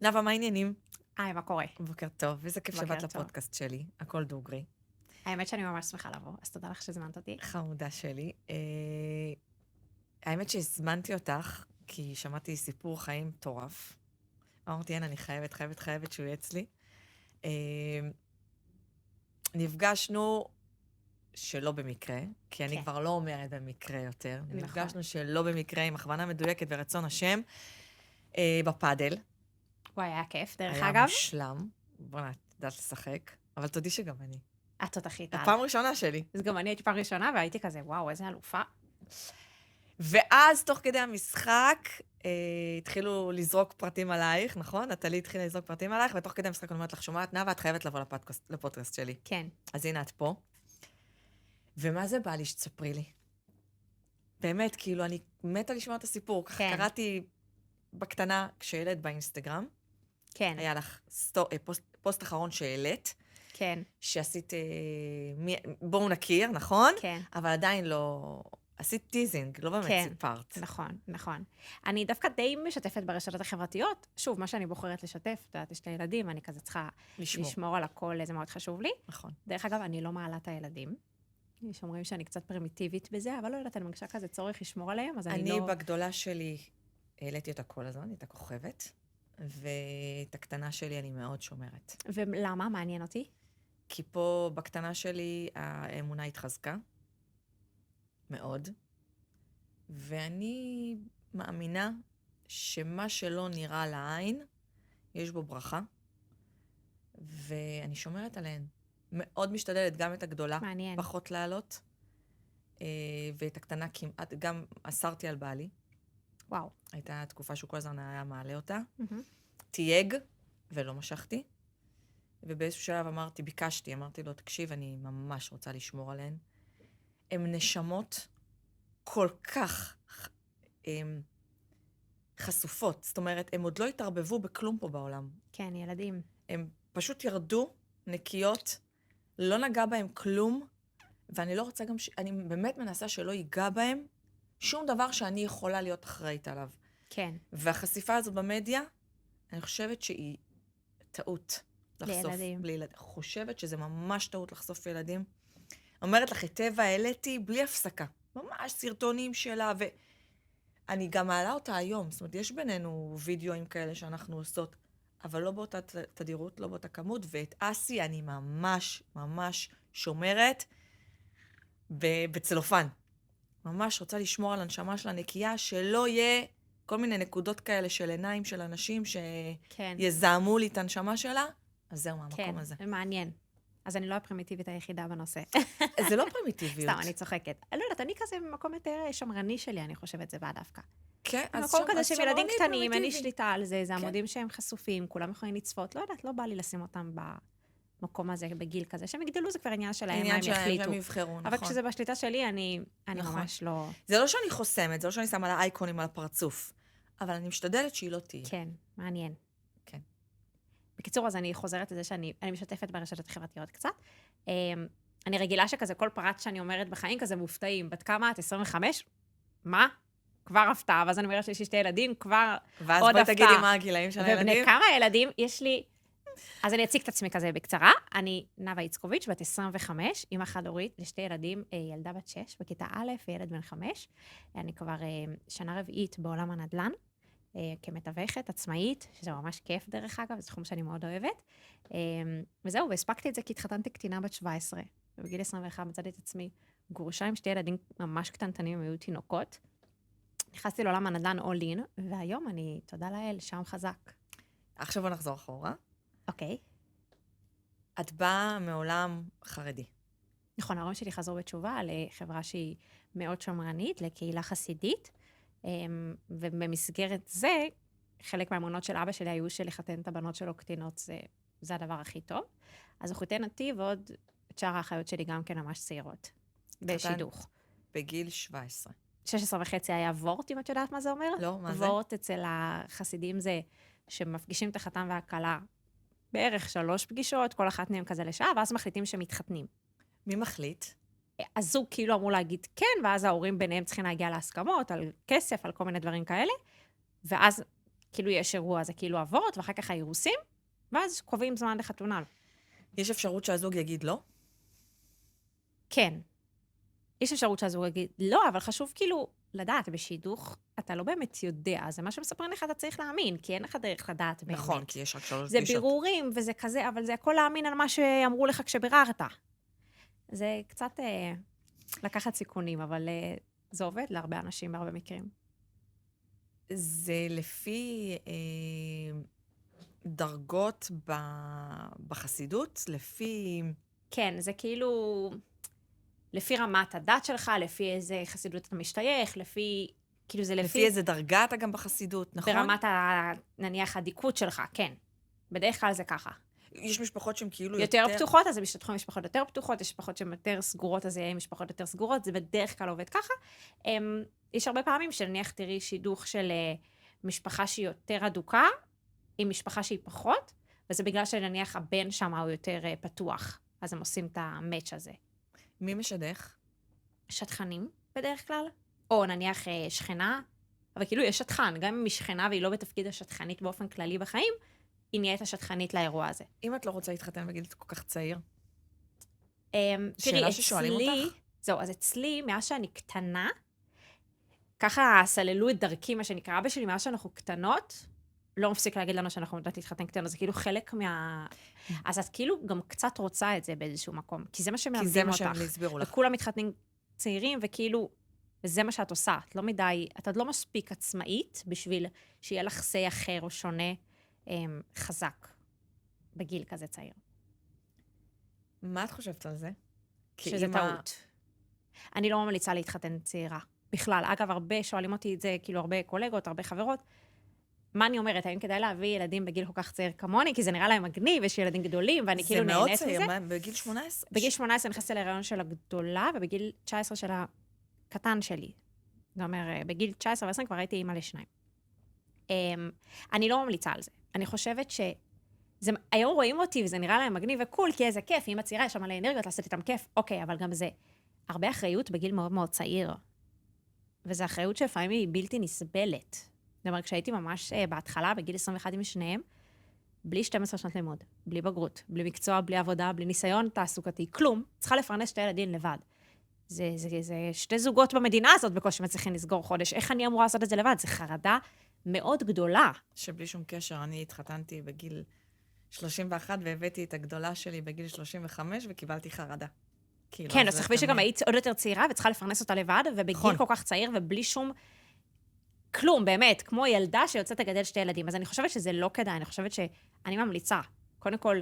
נאווה, מה העניינים? היי, מה קורה? בוקר טוב, איזה כיף בוקר שבאת טוב. לפודקאסט שלי, הכל דוגרי. האמת שאני ממש שמחה לבוא, אז תודה לך שהזמנת אותי. חמודה שלי. האמת שהזמנתי אותך, כי שמעתי סיפור חיים מטורף. אמרתי, אין, אני חייבת שהוא יהיה אצלי. אה, נפגשנו שלא במקרה, כי אני כן. כבר לא אומרת במקרה יותר. נכון. נפגשנו שלא במקרה, עם הכוונה מדויקת ורצון השם, בפאדל. וואי, היה כיף. דרך היה אגב, מושלם. בוא'נה, את יודעת לשחק, אבל תודי שגם אני. את תותחית על. הפעם הראשונה שלי. אז גם אני הייתי פעם ראשונה, והייתי כזה, וואו, איזה אלופה. ואז, תוך כדי המשחק, התחילו לזרוק פרטים עלייך, נכון? נטלי התחילה לזרוק פרטים עלייך, ותוך כדי המשחק אני אומרת לך, שומעת, נאווה, את חייבת לבוא לפודקאסט שלי. כן. אז הנה, את פה. ומה זה בא לי שתספרי לי? באמת, כאילו, אני מתה לשמוע את הסיפור. ככה כן. קראתי בקטנה כשהעלית באינסטגרם. כן. היה לך פוסט אחרון שהעלית, כן. שעשית, בואו נכיר, נכון? כן. אבל עדיין לא... עשית טיזינג, לא באמת כן. סיפרת. נכון, נכון. אני דווקא די משתפת ברשתות החברתיות. שוב, מה שאני בוחרת לשתף, את יודעת, יש לי ילדים, אני כזה צריכה לשמור על הכל, זה מאוד חשוב לי. נכון. דרך אגב, אני לא מעלה את הילדים. יש אומרים שאני קצת פרימיטיבית בזה, אבל לא יודעת, אני מרגישה כזה צורך לשמור עליהם, אז אני לא... אני בגדולה שלי העליתי אותה כל הזמן, הייתה כוכבת, ואת הקטנה שלי אני מאוד שומרת. ולמה? מעניין אותי. כי פה בקטנה שלי האמונה התחזקה, מאוד, ואני מאמינה שמה שלא נראה לעין, יש בו ברכה, ואני שומרת עליהן. מאוד משתדלת גם את הגדולה, מעניין. פחות לעלות, ואת הקטנה כמעט, גם אסרתי על בעלי. וואו. הייתה תקופה שהוא כל הזמן היה מעלה אותה. מהמם. תייג, ולא משכתי. ובאיזשהו שלב אמרתי לו, תקשיב, אני ממש רוצה לשמור עליהן. הן נשמות כל כך חשופות. זאת אומרת, הן עוד לא התערבבו בכלום פה בעולם. כן, ילדים. הן פשוט ירדו נקיות, לא נגע בהן כלום, ואני לא רוצה גם אני באמת מנסה שלא ייגע בהן שום דבר שאני יכולה להיות אחראית עליו. כן. והחשיפה הזו במדיה, אני חושבת שהיא טעות לחשוף. לילדים. חושבת שזה ממש טעות לחשוף ילדים. אומרת לך, את טבע העליתי בלי הפסקה. ממש סרטונים שלה, ואני גם מעלה אותה היום. זאת אומרת, יש בינינו וידאוים כאלה שאנחנו עושות, אבל לא באותה תדירות, לא באותה כמות, ואת אסי אני ממש ממש שומרת בצלופן. ממש רוצה לשמור על הנשמה שלה נקייה, שלא יהיה כל מיני נקודות כאלה של עיניים של אנשים שיזהמו לי את הנשמה שלה, אז זהו מהמקום הזה. כן, מעניין. אז אני לא הפרימיטיבית היחידה בנושא. זה לא פרימיטיביות. סתם, אני צוחקת. אני לא יודעת, אני כזה במקום יותר שמרני שלי, אני חושבת, זה בא דווקא. כן, אז במקום כזה שהם ילדים שמרני קטנים, אין לי פרימיטיבי. שליטה על זה, זה עמודים שהם חשופים, כולם יכולים לצפות, לא יודעת, לא בא לי לשים אותם במקום הזה, בגיל כזה, שהם יגדלו, זה כבר עניין שלהם, מה עניין הם שלהם, יחליטו. שהם יבחרו, אבל נכון. כשזה בשליטה שלי, אני נכון. ממש לא... זה לא שאני חוסמת, זה לא שאני שמה לה אייקונים על הפרצוף, אבל אני משתדלת שהיא לא תהיה. כן, מעניין. כן. בקיצור, אז אני חוזרת לזה שאני משתפת ברשתות החברתיות קצת. אני רגילה שכזה כל פרט שאני אומרת בחיים כזה מופתעים. בת כמה את? 25? מה? כבר הפתעה. ואז אני אומרת שיש לי 2 ילדים, כבר ואז עוד בואי הפתעה. תגידי מה הגילאים של הילדים. ובני כמה ילדים יש לי... אז אני אציג את עצמי כזה בקצרה. אני נאווה איצקוביץ', בת 25, אמא חד-הורית ל2 ילדים, ילדה בת 6 בכיתה א' וילד בן 5. אני כבר שנה רביעית בעולם הנדל"ן. כמתווכת, עצמאית, שזה ממש כיף דרך אגב, זה תחום שאני מאוד אוהבת. וזהו, והספקתי את זה כי התחתנתי קטינה בת 17, ובגיל 21 מצאתי את עצמי גרושה עם 2 ילדים ממש קטנטנים, היו תינוקות. נכנסתי לעולם הנדל"ן all in, והיום אני, תודה לאל, שם חזק. עכשיו בוא נחזור אחורה. אוקיי. את באה מעולם חרדי. נכון, ההורים שלי חזרו בתשובה לחברה שהיא מאוד שמרנית, לקהילה חסידית, ובמסגרת זה, חלק מהאמונות של אבא שלי היו שלחתן את הבנות שלו קטינות, זה הדבר הכי טוב. אז אחותי נתיב ועוד את שאר האחיות שלי גם כן ממש צעירות, בשידוך. בגיל 17. 16 וחצי היה וורט, אם את יודעת מה זה אומר? לא, מה זה? וורט אצל החסידים זה שמפגישים את החתן והכלה בערך 3 פגישות, כל אחת מהם כזה לשעה, ואז מחליטים שמתחתנים. מי מחליט? הזוג כאילו אמור להגיד כן, ואז ההורים ביניהם צריכים להגיע להסכמות על כסף, על כל מיני דברים כאלה, ואז כאילו יש אירוע, זה כאילו אבות, ואחר כך האירוסים, ואז קובעים זמן לחתונה. יש אפשרות שהזוג יגיד לא? כן. יש אפשרות שהזוג יגיד, לא, אבל חשוב כאילו לדעת, בשידוך אתה לא באמת יודע, זה מה שמספרים לך, אתה צריך להאמין, כי אין לך דרך לדעת באמת. נכון, כי יש רק 3 זה פגישות. בירורים וזה כזה, אבל זה הכל להאמין על מה שאמרו לך כשביררת. זה קצת לקחת סיכונים, אבל זה עובד להרבה אנשים בהרבה מקרים. זה לפי דרגות בחסידות, לפי... כן, זה כאילו לפי רמת הדת שלך, לפי איזה חסידות אתה משתייך, לפי, כאילו זה לפי איזה דרגה אתה גם בחסידות, נכון? ברמת, נניח, הדיקות שלך, כן. בדרך כלל זה ככה. יש משפחות שהן כאילו יותר פתוחות, אז הם משתתחו משפחות יותר פתוחות, יש משפחות שהן יותר סגורות, אז יהיה משפחות יותר סגורות, זה בדרך כלל עובד ככה. יש הרבה פעמים שנניח תראי שידוך של משפחה שהיא יותר אדוקה, עם משפחה שהיא פחות, וזה בגלל שנניח הבן שם הוא יותר פתוח, אז הם עושים את המאץ' הזה. מי משדך? שטחנים בדרך כלל, או נניח שכנה, אבל כאילו יש שטחן, גם אם היא שכנה והיא לא בתפקיד השטחנית באופן כללי בחיים, היא נהיית השטחנית לאירוע הזה. אם את לא רוצה להתחתן בגיל כל כך צעיר? תראי, ששואלים אצלי, אותך? זהו, אז אצלי, מאז שאני קטנה, ככה סללו את דרכי, מה שנקרא, אבא שלי, מאז שאנחנו קטנות, לא מפסיק להגיד לנו שאנחנו יודעת להתחתן קטנות, זה כאילו חלק אז את כאילו גם קצת רוצה את זה באיזשהו מקום, כי זה מה שמלמדים אותך. כי זה מה שהם הסבירו לך. וכולם מתחתנים צעירים, וכאילו, וזה מה שאת עושה. את לא מדי, את עוד לא מספיק עצמאית, בשביל שיהיה לך סי אחר או שונה חזק, בגיל כזה צעיר. מה את חושבת על זה? שזה טעות. אני לא ממליצה להתחתן צעירה. בכלל, אגב, הרבה שואלים אותי את זה, כאילו הרבה קולגות, הרבה חברות. מה אני אומרת? האם כדאי להביא ילדים בגיל כל כך צעיר כמוני? כי זה נראה להם מגניב, יש ילדים גדולים, ואני כאילו נהנית מזה. זה מאוד צעיר, בגיל 18? בגיל 18 נכנסתי להיריון של הגדולה, ובגיל 19 של הקטן שלי. זאת אומרת, בגיל 19 ו-20 כבר הייתי אימא לשניים. אני לא ממליצה על זה. אני חושבת היום רואים אותי, וזה נראה להם מגניב וקול, כי איזה כיף, אימא צעירה, יש שם מלא אנרגיות, לעשות איתם כיף. אוקיי, אבל גם זה הרבה אחריות בגיל מאוד מאוד צעיר. וזו אחריות שלפעמים היא בלתי נסבלת. זאת אומרת, כשהייתי ממש בהתחלה, בגיל 21 עם שניהם, בלי 12 שנות לימוד, בלי בגרות, בלי מקצוע, בלי עבודה, בלי ניסיון תעסוקתי, כלום, צריכה לפרנס 2 ילדים לבד. זה 2 זוגות במדינה הזאת בקושי מצליחים לסגור חודש. איך אני אמורה לעשות את זה לבד? זו חרדה מאוד גדולה. שבלי שום קשר, אני התחתנתי בגיל 31, והבאתי את הגדולה שלי בגיל 35, וקיבלתי חרדה. כן, אז תחשבי שגם היית עוד יותר צעירה, וצריכה לפרנס אותה לבד, ובגיל כל כך צעיר, ובלי שום כלום, באמת, כמו ילדה שיוצאת לגדל 2 ילדים. אז אני חושבת שזה לא כדאי, אני חושבת שאני ממליצה. קודם כל,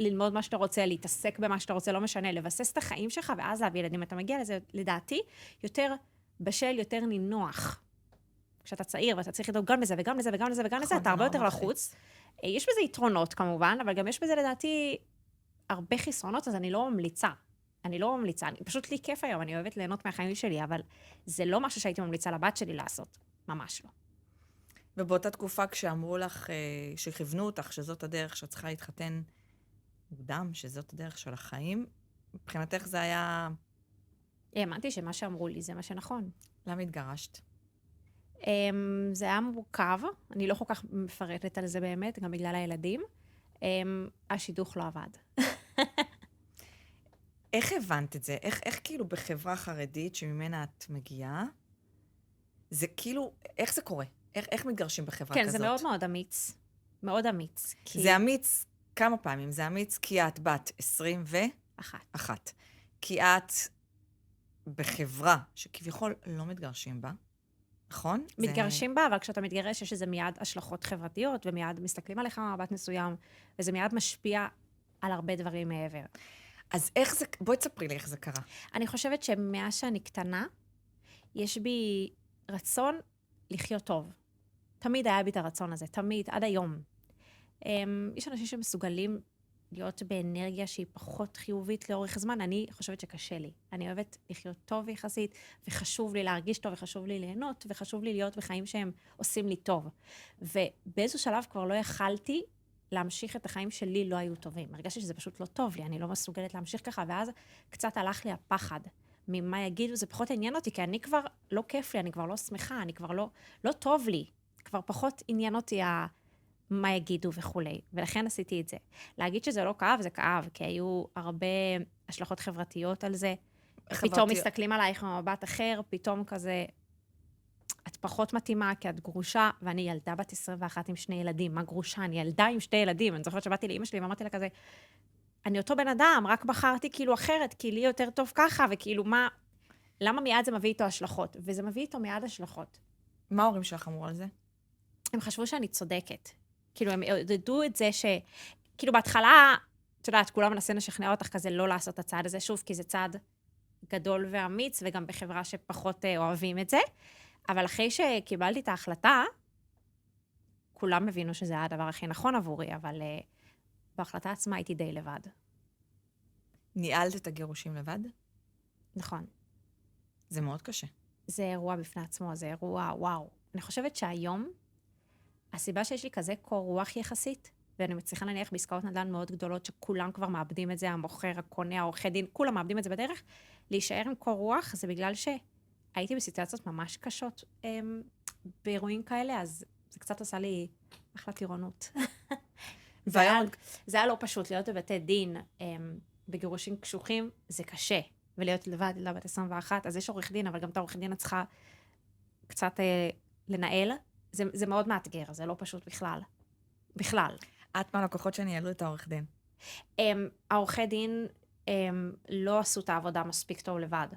ללמוד מה שאתה רוצה, להתעסק במה שאתה רוצה, לא משנה, לבסס את החיים שלך, ואז להביא ילדים. אתה מגיע לזה, לדעתי, יותר בשל, יותר נינוח. כשאתה צעיר, ואתה צריך לדאוג גם לזה, וגם לזה, וגם לזה, וגם לזה, אתה הרבה יותר לחוץ. יש בזה יתרונות, כמובן, אבל גם יש בזה, לדעתי, הרבה חסרונות, אז אני לא ממליצה. פשוט לי כיף היום, אני אוהבת ליהנות מהחיים שלי, אבל זה לא משהו שהייתי ממליצה לבת שלי לעשות. ממש לא. ובאותה תקופה כשאמרו לך, שכיוונו אותך, שזאת הדרך שאת צריכה להתחתן מוקדם, שזאת הדרך של החיים, מבחינתך זה היה... האמנתי שמה שאמרו לי זה מה שנכון. למה התגרשת? זה היה מורכב, אני לא כל כך מפרטת על זה באמת, גם בגלל הילדים. השידוך לא עבד. איך הבנת את זה? איך כאילו בחברה חרדית שממנה את מגיעה, זה כאילו, איך זה קורה? איך מתגרשים בחברה כזאת? כן, זה מאוד מאוד אמיץ. מאוד אמיץ. זה אמיץ כמה פעמים. זה אמיץ כי את בת 21. כי את בחברה שכביכול לא מתגרשים בה, נכון? מתגרשים בה, אבל כשאתה מתגרש יש איזה מיד השלכות חברתיות, ומיד מסתכלים עליך מבט מסוים, וזה מיד משפיע על הרבה דברים מעבר. אז איך זה, בואי תספרי לי איך זה קרה. אני חושבת שמאז שאני קטנה, יש בי רצון לחיות טוב. תמיד היה בי את הרצון הזה, תמיד, עד היום. יש אנשים שמסוגלים להיות באנרגיה שהיא פחות חיובית לאורך זמן, אני חושבת שקשה לי. אני אוהבת לחיות טוב יחסית, וחשוב לי להרגיש טוב, וחשוב לי ליהנות, וחשוב לי להיות בחיים שהם עושים לי טוב. ובאיזשהו שלב כבר לא יכלתי להמשיך את החיים שלי לא היו טובים. הרגשתי שזה פשוט לא טוב לי, אני לא מסוגלת להמשיך ככה, ואז קצת הלך לי הפחד ממה יגידו, זה פחות עניין אותי, כי אני כבר לא כיף לי, אני כבר לא שמחה, אני כבר לא טוב לי. כבר פחות עניין אותי מה יגידו וכולי, ולכן עשיתי את זה. להגיד שזה לא כאב, זה כאב, כי היו הרבה השלכות חברתיות על זה. פתאום מסתכלים עלייך במבט אחר, פתאום כזה, את פחות מתאימה כי את גרושה, ואני ילדה בת 21 עם 2 ילדים. מה גרושה? אני ילדה עם 2 ילדים. אני זוכרת שבאתי לאמא שלי ואמרתי לה כזה, אני אותו בן אדם, רק בחרתי כאילו אחרת, כי לי יותר טוב ככה, וכאילו מה, למה מיד זה מביא איתו השלכות? וזה מביא איתו מיד השלכות. מה ההורים שלך אמרו על זה? הם חשבו שאני צודקת. כאילו, הם עודדו את זה כאילו, בהתחלה, את יודעת, כולם מנסים לשכנע אותך כזה לא לעשות את הצעד הזה, שוב, כי זה צעד גדול ואמיץ, וגם בחברה שפחות אוהבים את זה. אבל אחרי שקיבלתי את ההחלטה, כולם הבינו שזה היה הדבר הכי נכון עבורי, אבל בהחלטה עצמה הייתי די לבד. ניהלת את הגירושים לבד? נכון. זה מאוד קשה. זה אירוע בפני עצמו, זה אירוע, וואו. אני חושבת שהיום, הסיבה שיש לי כזה קור רוח יחסית, ואני מצליחה להניח בעסקאות נדל"ן מאוד גדולות, שכולם כבר מאבדים את זה, המוכר, הקונה, העורכי דין, כולם מאבדים את זה בדרך, להישאר עם קור רוח, זה בגלל שהייתי בסיטואציות ממש קשות באירועים כאלה, אז זה קצת עשה לי אחלה טירונות. זה היה לא פשוט, להיות בבתי דין, בגירושים קשוחים, זה קשה. ולהיות לבד, בת 21, אז יש עורך דין, אבל גם את העורך דין את צריכה קצת לנהל. זה מאוד מאתגר, זה לא פשוט בכלל. בכלל. את מהלקוחות שניהלו את העורך דין. העורכי דין לא עשו את העבודה מספיק טוב לבד.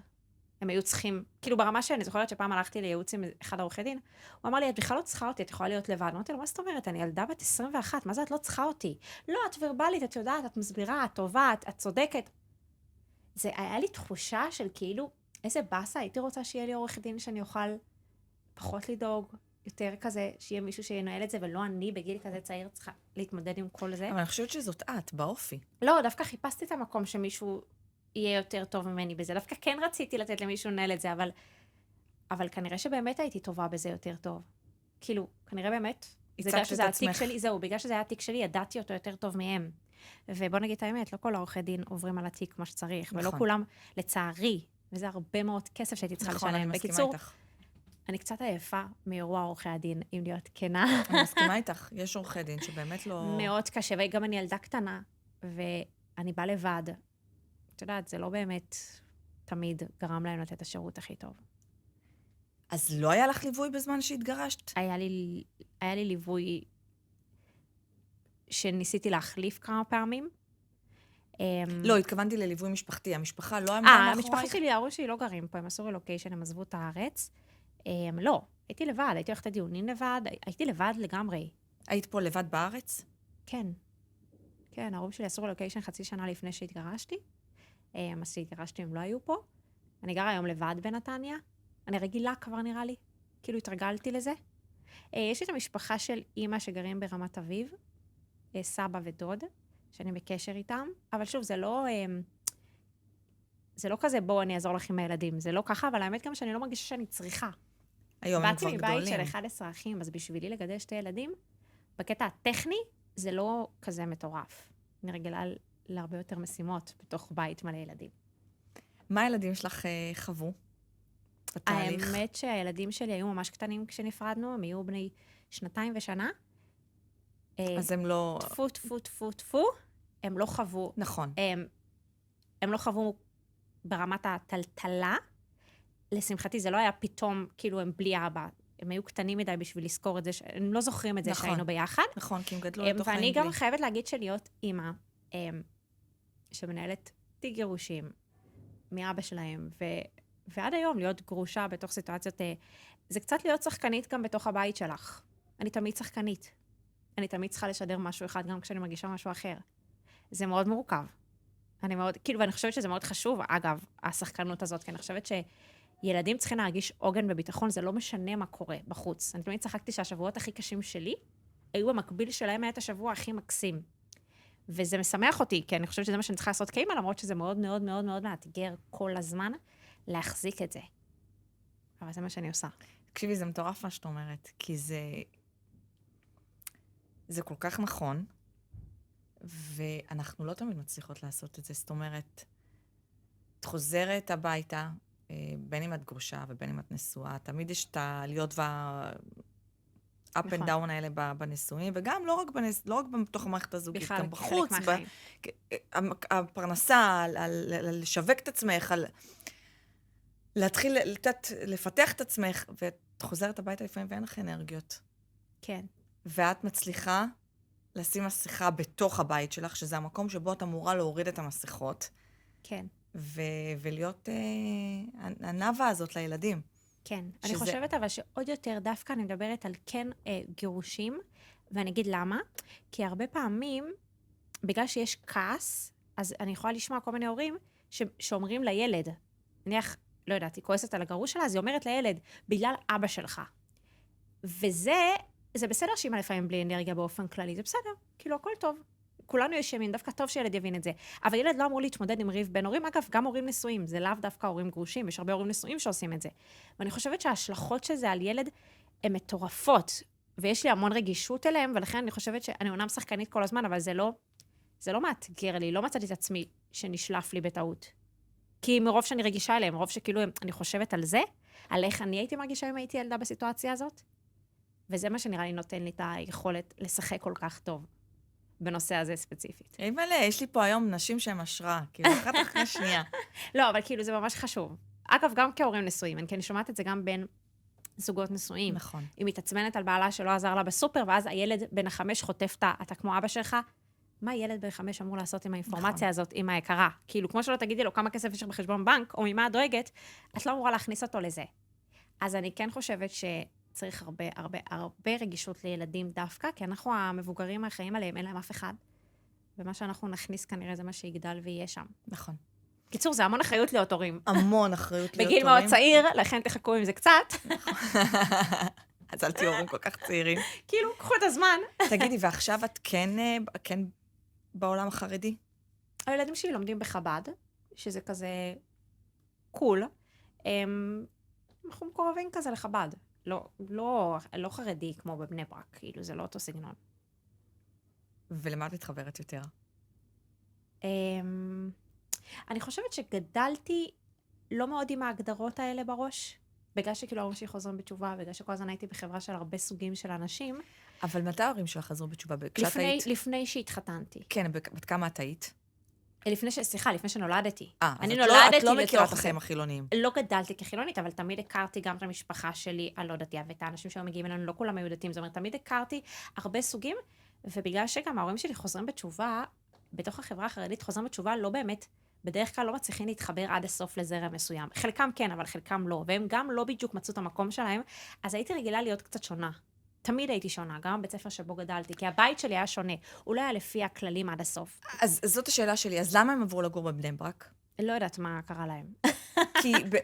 הם היו צריכים, כאילו ברמה שאני זוכרת שפעם הלכתי לייעוץ עם אחד העורכי דין, הוא אמר לי, את בכלל לא צריכה אותי, את יכולה להיות לבד. אמרתי לו, מה זאת אומרת? אני ילדה בת 21, מה זה את לא צריכה אותי? לא, את ורבלית, את יודעת, את מסבירה, את טובה, את צודקת. זה היה לי תחושה של כאילו, איזה באסה, הייתי רוצה שיהיה לי עורך דין שאני אוכל פחות לדאוג, יותר כזה, שיהיה מישהו שינהל את זה, ולא אני בגיל כזה צעיר צריכה להתמודד עם כל זה. אבל אני חושבת שזאת את, באופי. לא, דווקא חיפשתי את המקום שמישהו יהיה יותר טוב ממני בזה. דווקא כן רציתי לתת למישהו לנהל את זה, אבל כנראה שבאמת הייתי טובה בזה יותר טוב. כאילו, כנראה באמת, בגלל שזה התיק שלי, זהו, בגלל שזה היה התיק שלי, ידעתי אותו יותר טוב מהם. ובוא נגיד את האמת, לא כל העורכי דין עוברים על התיק כמו שצריך, ולא כולם, לצערי, וזה הרבה מאוד כסף שהייתי צריכה לשלם. נכון, אני מסכימה איתך. אני קצת עייפה מאירוע עורכי הדין, אם להיות כנה. אני מסכימה איתך, יש עורכי דין שבאמת לא... מאוד קשה, וגם אני ילדה קטנה, ואני באה לבד. את יודעת, זה לא באמת תמיד גרם להם לתת את השירות הכי טוב. אז לא היה לך ליווי בזמן שהתגרשת? היה לי ליווי שניסיתי להחליף כמה פעמים. לא, התכוונתי לליווי משפחתי. המשפחה לא עמדה מאחורייך? המשפחה שלי, ההורים שלי לא גרים פה, הם עשו רילוקיישן, הם עזבו את הארץ. לא, הייתי לבד, הייתי הולכת לדיונים לבד, הייתי לבד לגמרי. היית פה לבד בארץ? כן. כן, ההורים שלי עשו רילוקיישן חצי שנה לפני שהתגרשתי. אז שהתגרשתי הם לא היו פה. אני גרה היום לבד בנתניה. אני רגילה כבר נראה לי. כאילו התרגלתי לזה. יש לי את המשפחה של אימא שגרים ברמת אביב, סבא ודוד, שאני בקשר איתם, אבל שוב, זה לא כזה, בואו אני אעזור לך עם הילדים, זה לא ככה, אבל האמת גם שאני לא מרגישה שאני צריכה. היום הם כבר גדולים. באתי מבית של 11 אחים, אז בשבילי לגדל 2 ילדים, בקטע הטכני, זה לא כזה מטורף. אני רגילה להרבה יותר משימות בתוך בית מלא ילדים. מה הילדים שלך חוו בתהליך? האמת שהילדים שלי היו ממש קטנים כשנפרדנו, הם היו בני 2 ושנה. אז הם לא... טפו, טפו, טפו, טפו, הם לא חוו. נכון. הם לא חוו ברמת הטלטלה. לשמחתי זה לא היה פתאום, כאילו הם בלי אבא. הם היו קטנים מדי בשביל לזכור את זה, הם לא זוכרים את זה נכון. שהיינו ביחד. נכון, כי הם גדלו לתוך חיים ואני בלי. גם חייבת להגיד שלהיות אימא, שמנהלת תיק גירושים מאבא שלהם, ועד היום להיות גרושה בתוך סיטואציות, זה קצת להיות שחקנית גם בתוך הבית שלך. אני תמיד שחקנית. אני תמיד צריכה לשדר משהו אחד, גם כשאני מרגישה משהו אחר. זה מאוד מורכב. ואני חושבת שזה מאוד חשוב, אגב, השחקנות הזאת, כי אני חושבת שילדים צריכים להרגיש עוגן בביטחון, זה לא משנה מה קורה בחוץ. אני תמיד צחקתי שהשבועות הכי קשים שלי, היו במקביל שלהם היה את השבוע הכי מקסים. וזה משמח אותי, כי אני חושבת שזה מה שאני צריכה לעשות כאימא, למרות שזה מאוד מאוד מאוד מאוד מאתגר כל הזמן להחזיק את זה. אבל זה מה שאני עושה. תקשיבי, זה מטורף מה שאת אומרת, כי זה כל כך נכון, ואנחנו לא תמיד מצליחות לעשות את זה. זאת אומרת, את חוזרת הביתה, בין אם את גרושה ובין אם את נשואה, תמיד יש את העליות up and down האלה בנישואים, וגם לא רק בתוך המערכת הזוגית, בכלל, גם כחלק בחוץ, מהחיים. הפרנסה, לשווק את עצמך, להתחיל לפתח את עצמך, ואת חוזרת הביתה לפעמים ואין לך אנרגיות. כן. ואת מצליחה לשים מסכה בתוך הבית שלך, שזה המקום שבו את אמורה להוריד את המסכות, כן. ולהיות הנאווה הזאת לילדים. כן. אני חושבת אבל שעוד יותר דווקא אני מדברת על כן גירושים, ואני אגיד למה. כי הרבה פעמים, בגלל שיש כעס, אז אני יכולה לשמוע כל מיני הורים שאומרים לילד, נניח, לא יודעת, היא כועסת על הגרוש שלה, אז היא אומרת לילד, בגלל אבא שלך. זה בסדר שאמא לפעמים בלי אנרגיה באופן כללי, זה בסדר, כאילו הכל טוב. כולנו ישמים, דווקא טוב שילד יבין את זה. אבל ילד לא אמור להתמודד עם ריב בין הורים, אגב, גם הורים נשואים, זה לאו דווקא הורים גרושים, יש הרבה הורים נשואים שעושים את זה. ואני חושבת שההשלכות של זה על ילד הן מטורפות, ויש לי המון רגישות אליהם, ולכן אני חושבת שאני אומנם שחקנית כל הזמן, אבל זה לא מאתגר לי, לא מצאתי את עצמי שנשלף לי בטעות. כי מרוב שאני רגישה אליהם, מרוב שכאילו אני חושבת על זה, על איך אני הייתי מרגישה אם הייתי ילדה בסיטואציה הזאת, וזה מה שנראה לי נותן לי את היכולת לשחק כל כך טוב בנושא הזה ספציפית. היי מלא, יש לי פה היום נשים שהן השראה, כאילו אחת אחרי שנייה. לא, אבל כאילו זה ממש חשוב. אגב, גם כהורים נשואים, כי אני שומעת את זה גם בין זוגות נשואים. נכון. היא מתעצמנת על בעלה שלא עזר לה בסופר, ואז הילד בן 5 חוטף אתה כמו אבא שלך, מה ילד בן 5 אמור לעשות עם האינפורמציה הזאת, עם היקרה? כאילו, כמו שלא תגידי לו כמה כסף יש בחשבון בנק, או ממה את דואגת, את לא אמורה להכניס אותו לזה. אז אני כן חושבת שצריך הרבה רגישות לילדים דווקא, כי אנחנו המבוגרים החיים עליהם, אין להם אף אחד, ומה שאנחנו נכניס כנראה זה מה שיגדל ויהיה שם. נכון. קיצור, זה המון אחריות להיות הורים. המון אחריות להיות הורים. בגיל מאוד צעיר, לכן תחכו עם זה קצת. אז אל תהיו הורים כל כך צעירים. כאילו, קחו את הזמן. תגידי, ועכשיו את כן בעולם החרדי? הילדים שלי לומדים בחב"ד, שזה כזה קול. אנחנו מקורבים כזה לחב"ד. לא חרדי כמו בבני ברק, כאילו, זה לא אותו סגנון. ולמה את מתחברת יותר? אני חושבת שגדלתי לא מאוד עם ההגדרות האלה בראש, בגלל שכאילו ההורים שלי חוזרים בתשובה, בגלל שכל הזמן הייתי בחברה של הרבה סוגים של אנשים. אבל מתי ההורים שלך חזרו בתשובה? כשאת היית? לפני שהתחתנתי. כן, בת כמה את היית? לפני שנולדתי. אז אני את נולדתי לא מכירה את לתוך החיים החילוניים. לא גדלתי כחילונית, אבל תמיד הכרתי גם את המשפחה שלי, הלא דתייה, ואת האנשים שהיו מגיעים אלינו, לא כולם היו דתיים. זאת אומרת, תמיד הכרתי הרבה סוגים, ובגלל שגם ההורים שלי חוזרים בתשובה, בתוך החברה החרדית חוזרים בתשובה, לא באמת, בדרך כלל לא מצליחים להתחבר עד הסוף לזרם מסוים. חלקם כן, אבל חלקם לא, והם גם לא בדיוק מצאו את המקום שלהם, אז הייתי רגילה להיות קצת שונה. תמיד הייתי שונה, גם בבית ספר שבו גדלתי, כי הבית שלי היה שונה. הוא לא היה לפי הכללים עד הסוף. אז זאת השאלה שלי, אז למה הם עברו לגור בבני ברק? לא יודעת מה קרה להם.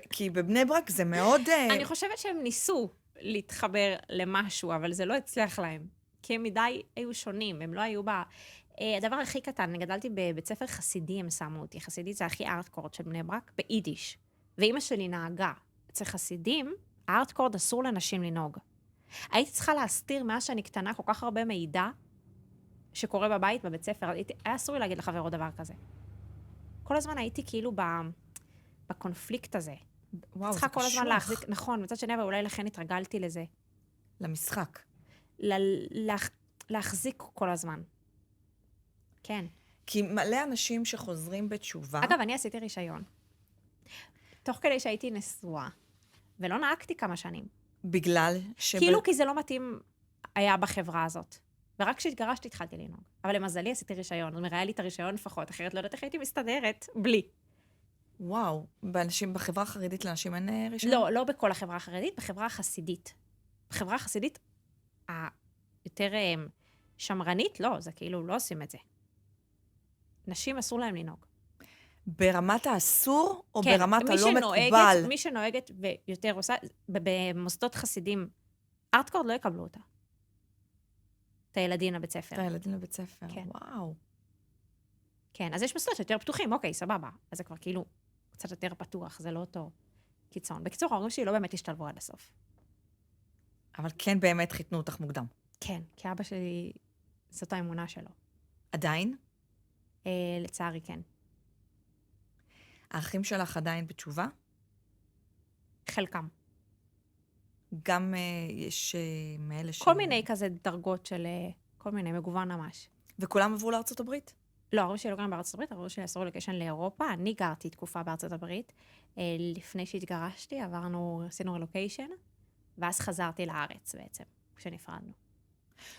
כי בבני ברק זה מאוד... אני חושבת שהם ניסו להתחבר למשהו, אבל זה לא הצליח להם. כי הם מדי היו שונים, הם לא היו הדבר הכי קטן, אני גדלתי בבית ספר חסידי, הם שמו אותי. חסידית זה הכי ארטקורד של בני ברק, ביידיש. ואמא שלי נהגה. אצל חסידים, הארטקורד אסור לנשים לנהוג. הייתי צריכה להסתיר מאז שאני קטנה כל כך הרבה מידע שקורה בבית, בבית ספר. היה אסור לי להגיד לחברו דבר כזה. כל הזמן הייתי כאילו בקונפליקט הזה. וואו, זה צריכה כל הזמן קשוח. להחזיק, נכון, מצד שני, אבל אולי לכן התרגלתי לזה. למשחק. להחזיק כל הזמן. כן. כי מלא אנשים שחוזרים בתשובה... אגב, אני עשיתי רישיון. תוך כדי שהייתי נשואה, ולא נהגתי כמה שנים. בגלל כאילו כי זה לא מתאים היה בחברה הזאת. ורק כשהתגרשתי התחלתי לנהוג. אבל למזלי עשיתי רישיון, זאת אומרת, היה לי את הרישיון לפחות, אחרת לא יודעת איך הייתי מסתדרת, בלי. וואו, בחברה החרדית לאנשים אין רישיון? לא, לא בכל החברה החרדית, בחברה החסידית. בחברה החסידית, היותר שמרנית, לא, זה כאילו, לא עושים את זה. נשים אסור להם לנהוג. ברמת האסור, או כן, ברמת הלא מקובל? מי שנוהגת ויותר עושה, במוסדות חסידים, ארטקורד לא יקבלו אותה. את הילדים לבית ספר. את הילדים לבית ספר, כן. וואו. כן, אז יש מסלולות יותר פתוחים, אוקיי, סבבה. אז זה כבר כאילו קצת יותר פתוח, זה לא אותו קיצון. בקיצור, ההורים שלי לא באמת השתלבו עד הסוף. אבל כן באמת חיתנו אותך מוקדם. כן, כי אבא שלי, זאת האמונה שלו. עדיין? לצערי, כן. האחים שלך עדיין בתשובה? חלקם. גם יש מאלה כל מיני כזה דרגות של כל מיני, מגוון ממש. וכולם עברו לארצות הברית? לא, ההורים שלי לא גרים בארצות הברית, ההורים שלי עשו רילוקיישן לאירופה. אני גרתי תקופה בארצות הברית. לפני שהתגרשתי, עשינו רילוקיישן, ואז חזרתי לארץ בעצם, כשנפרדנו.